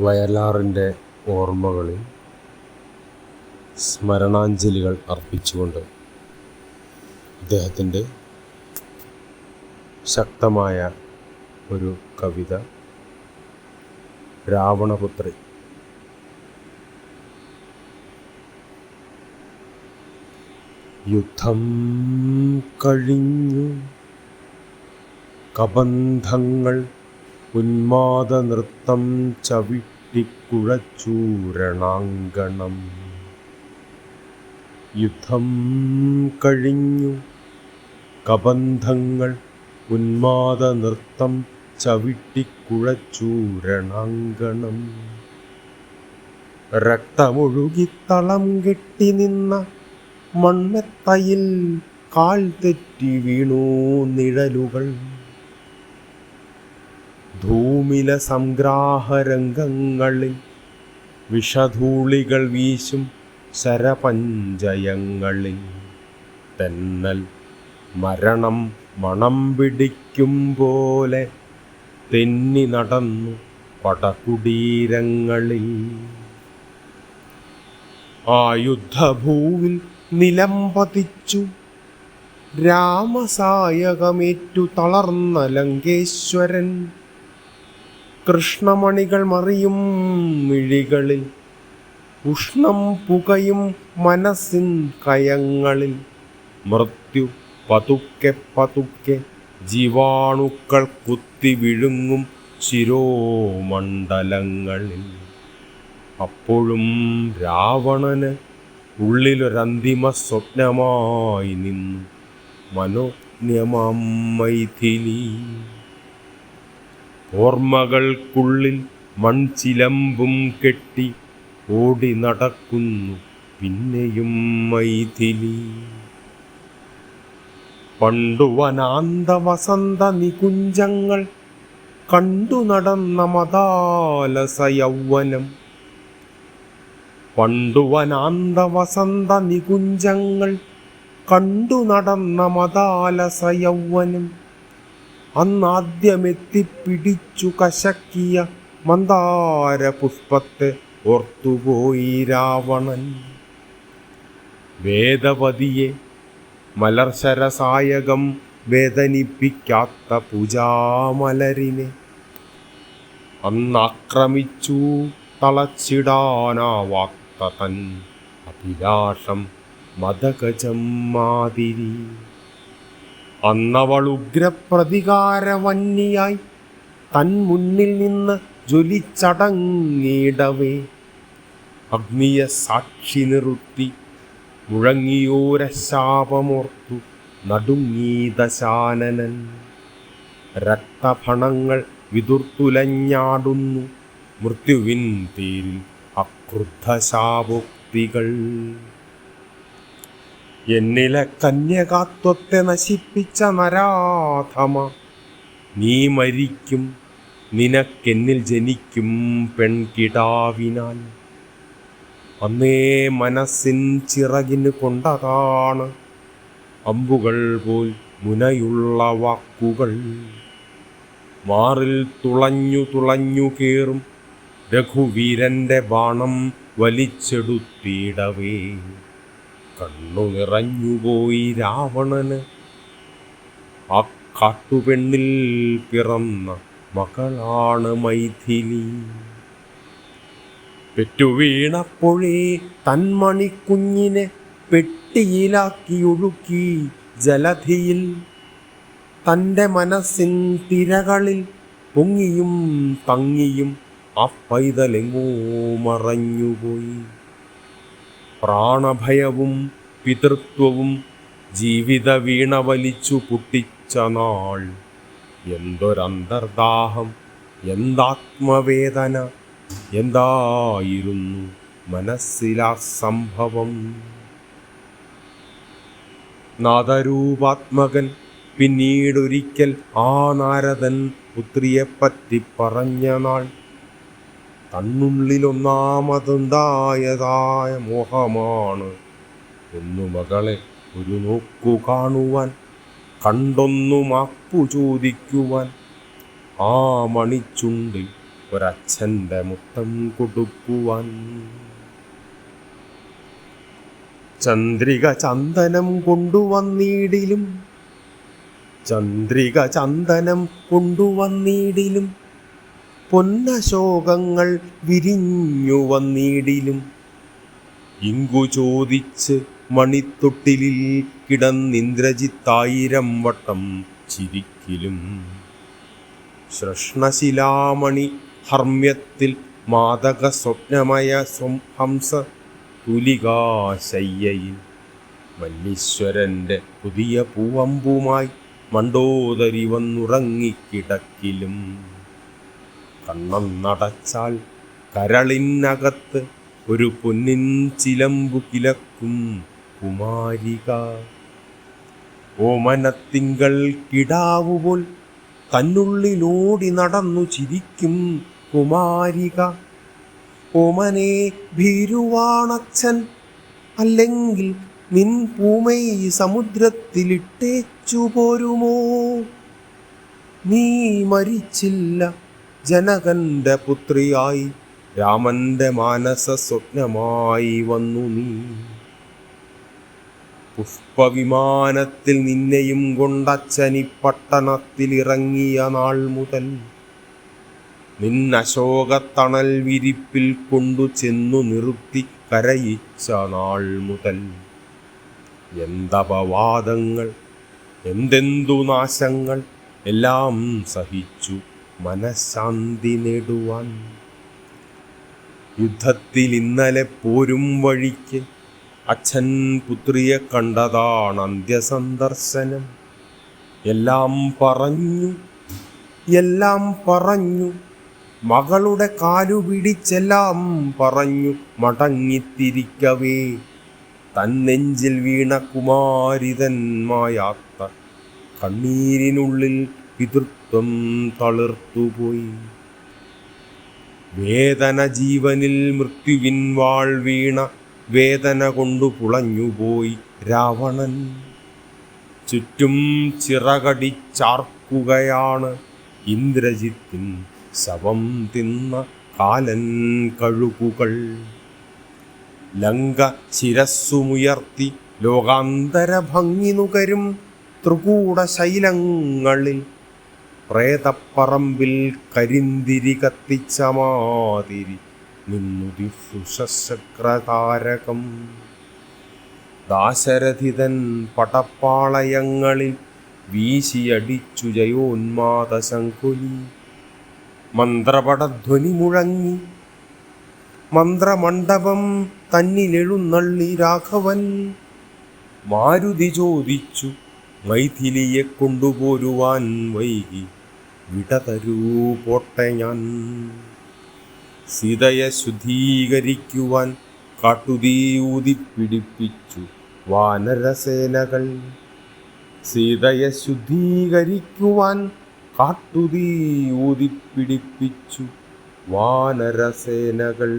വയലാറിൻ്റെ ഓർമ്മകളിൽ സ്മരണാഞ്ജലികൾ അർപ്പിച്ചുകൊണ്ട് അദ്ദേഹത്തിൻ്റെ ശക്തമായ ഒരു കവിത രാവണപുത്രി. യുദ്ധം കഴിഞ്ഞു കബന്ധങ്ങൾ ഉന്മാദ നൃത്തം ചവിട്ടിക്കുഴച്ചൂരണാങ്കണം. യുദ്ധം കഴിഞ്ഞു കബന്ധങ്ങൾ ഉന്മാദ നൃത്തം ചവിട്ടിക്കുഴച്ചൂരണാങ്കണം. രക്തമൊഴുകിത്തളം കെട്ടി നിന്ന മൺമെത്തയിൽ കാൽ തെറ്റി വീണു നിഴലുകൾ. ധൂമില സംഗ്രാഹരംഗങ്ങളിൽ വിഷധൂളികൾ വീശും ശരപഞ്ചയങ്ങളിൽ തെന്നൽ മരണം മണം പിടിക്കും പോലെ തെന്നി നടന്നു പടകുടീരങ്ങളിൽ. ആ യുദ്ധഭൂവിൽ നിലം പതിച്ചു രാമസായകമേറ്റു തളർന്ന ലങ്കേശ്വരൻ. കൃഷ്ണമണികൾ മറിയും മിഴികളിൽ ഉഷ്ണം പുകയും മനസ്സിൻ കയങ്ങളിൽ മൃത്യു പതുക്കെ പതുക്കെ ജീവാണുക്കൾ കുത്തി വിഴുങ്ങും ശിരോമണ്ഡലങ്ങളിൽ. അപ്പോഴും രാവണന് ഉള്ളിലൊരന്തിമ സ്വപ്നമായി നിന്നു മനോജ്ഞമാം മൈഥിലി. ഓർമ്മകൾക്കുള്ളിൽ മൺചിലമ്പും കെട്ടി ഓടി നടക്കുന്നു പിന്നെയും മൈഥിലി. പണ്ടു വനാന്ത വസന്ത നികുഞ്ചങ്ങൾ കണ്ടു നടന്ന മദാലസ യൗവനം. പണ്ടു വനാന്ത വസന്ത നികുഞ്ചങ്ങൾ കണ്ടു നടന്ന മദാലസ യൗവനം. അന്നാദ്യമെത്തിപ്പിടിച്ചു കശക്കിയ മന്ദാര പുഷ്പത്തെ ഓർത്തുപോയി രാവണൻ. വേദവതിയെ മലർശരസായകം വേദനിപ്പിക്കാത്ത പൂജാമലരിനെ അന്നാക്രമിച്ചു തളച്ചിടാനാവാത്ത തൻ അഭിലാഷം മദഗജം മാതിരി. അന്നവൾ ഉഗ്രപ്രതികാരവന്യായി തൻ മുന്നിൽ നിന്ന് ജ്വലിച്ചടങ്ങിയിടവേ അഗ്നിയെ സാക്ഷി നിർത്തി മുഴങ്ങിയോരശാപമോർത്തു നടുങ്ങി ദശാനനൻ. രക്തഫണങ്ങൾ വിതുർത്തുലഞ്ഞാടുന്നു മൃത്യുവിൻ പേരിൽ അക്രുദ്ധശാപോക്തികൾ. എന്നിലെ കന്യകാത്വത്തെ നശിപ്പിച്ച നരാധമ, നീ മരിക്കും, നിനക്കെന്നിൽ ജനിക്കും പെൺകിടാവിനാൽ. അന്നേ മനസ്സിൻ ചിറകിന് കൊണ്ടതാണ് അമ്പുകൾ പോൽ മുനയുള്ള വാക്കുകൾ. മാറിൽ തുളഞ്ഞു തുളഞ്ഞു കേറും രഘുവീരന്റെ ബാണം വലിച്ചെടുത്തിടവേ കണ്ണു നിറഞ്ഞുപോയി രാവണന്. ആ കാട്ടുപെണ്ണിൽ പിറന്ന മകളാണ് മൈഥിലി. പെറ്റുവീണപ്പോഴേ തന്മണിക്കുഞ്ഞിനെ പെട്ടിയിലാക്കി ഒഴുക്കി ജലധിയിൽ. തൻ്റെ മനസ്സിൻ തിരകളിൽ പൊങ്ങിയും തങ്ങിയും ആ പൈതലെങ്ങോ മറഞ്ഞുപോയി. പ്രാണഭയവും പിതൃത്വവും ജീവിത വീണ വലിച്ചു പൊട്ടിച്ച നാൾ. എന്തൊരന്തർദാഹം, എന്താത്മവേദന, എന്തായിരുന്നു മനസ്സിലാ സംഭവം. നാദരൂപാത്മകൻ പിന്നീടൊരിക്കൽ ആ നാരദൻ പുത്രിയെപ്പറ്റി പറഞ്ഞ നാൾ. തന്നുള്ളിലൊന്നാമതുണ്ടായതായ മോഹമാണ് ഒന്നു മകളെ ഒരു നോക്കു കാണുവാൻ, കണ്ടൊന്നു മാപ്പു ചോദിക്കുവാൻ. ആ മണിച്ചുണ്ടിൽ ഒരച്ഛൻ്റെ മുത്തം കൊടുക്കുവാൻ. ചന്ദ്രിക ചന്ദനം കൊണ്ടുവന്നിടിലും പൊന്നശോകങ്ങൾ വിരിഞ്ഞു വന്നിടിലും ഇങ്കു ചോദിച്ച് മണിത്തൊട്ടിലിൽ കിടന്നിന്ദ്രജിത്തായിരം വട്ടം ചിരിക്കിലും. ശ്ലഷ്ണശിലാമണി ഹർമ്മ്യത്തിൽ മാദക സ്വപ്നമയ ഹംസ തുലികാശയ്യയിൽ മല്ലീശ്വരൻ്റെ പുതിയ പൂവമ്പുമായി മണ്ടോദരി വന്നുറങ്ങിക്കിടക്കിലും. കണ്ണൊന്നടച്ചാൽ കരളിനകത്ത് ഒരു പൊന്നിൻ ചിലമ്പു കിലക്കും കുമാരിക. ഓമനത്തിങ്കൾ കിടാവുപോൽ തന്നുള്ളിലോടി നടന്നു ചിരിക്കും കുമാരിക. ഓമനെ ഭീരുവാണച്ഛൻ, അല്ലെങ്കിൽ നിൻ പൂമൈ സമുദ്രത്തിലിട്ടേച്ചു പോരുമോ? നീ മരിച്ചില്ല, ജനകന്റെ പുത്രിയായി രാമന്റെ മാനസ സ്വപ്നമായി വന്നു നീ. പുഷ്പവിമാനത്തിൽ നിന്നെയും കൊണ്ടച്ഛനി പട്ടണത്തിലിറങ്ങിയ നാൾ മുതൽ നിന്നശോകത്തണൽ വിരിപ്പിൽ കൊണ്ടു ചെന്നു നിർത്തി കരയിച്ച നാൾ മുതൽ എന്തപവാദങ്ങൾ, എന്തെന്തു നാശങ്ങൾ എല്ലാം സഹിച്ചു മനഃശാന്തി നേടുവാൻ. യുദ്ധത്തിൽ ഇന്നലെ പോരും വഴിക്ക് അച്ഛൻ പുത്രിയെ കണ്ടതാണ് അന്ത്യസന്ദർശനം. എല്ലാം പറഞ്ഞു മകളുടെ കാലു പിടിച്ചെല്ലാം പറഞ്ഞു മടങ്ങിത്തിരിക്കവേ തന്നെഞ്ചിൽ വീണ കുമാരിതൻ മായാത്ത കണ്ണീരിനുള്ളിൽ പിതൃത്വം തളിർത്തുപോയി. വേദന ജീവനിൽ മൃത്യുവിൻ വാൾ വീണ വേദന കൊണ്ടു പുളഞ്ഞുപോയി രാവണൻ. ചുറ്റും ചിറകടിച്ചാർക്കുകയാണ് ഇന്ദ്രജിത്തിൻ ശവം തിന്ന കാലൻ കഴുകുകൾ. ലങ്ക ശിരസ്സുമുയർത്തി ലോകാന്തര ഭംഗി നുകരും ത്രികൂട ശൈലങ്ങളിൽ പ്രേതപ്പറമ്പിൽ കരിന്തിരി കത്തിച്ച മാതിരി നിന്നു ദിശക്രതാരകം. ദാശരഥിതൻ പടപ്പാളയങ്ങളിൽ വീശിയടിച്ചു ജയോന്മാദ ശങ്കുലി. മന്ത്രപടധ്വനി മുഴങ്ങി മന്ത്രമണ്ഡപം തന്നിലെഴുന്നള്ളി രാഘവൻ. മാരുതി ചോദിച്ചു മൈഥിലിയെ കൊണ്ടുപോരുവാൻ വൈകി, വിട തരൂ പോട്ടെ ഞാൻ. സീതയെ ശുദ്ധീകരിക്കുവാൻ കാട്ടുതീ ഊതിപ്പിടിപ്പിച്ചു വാനരസേനകൾ. സീതയെ ശുദ്ധീകരിക്കുവാൻ കാട്ടുതീ ഊതിപ്പിടിപ്പിച്ചു വാനരസേനകൾ.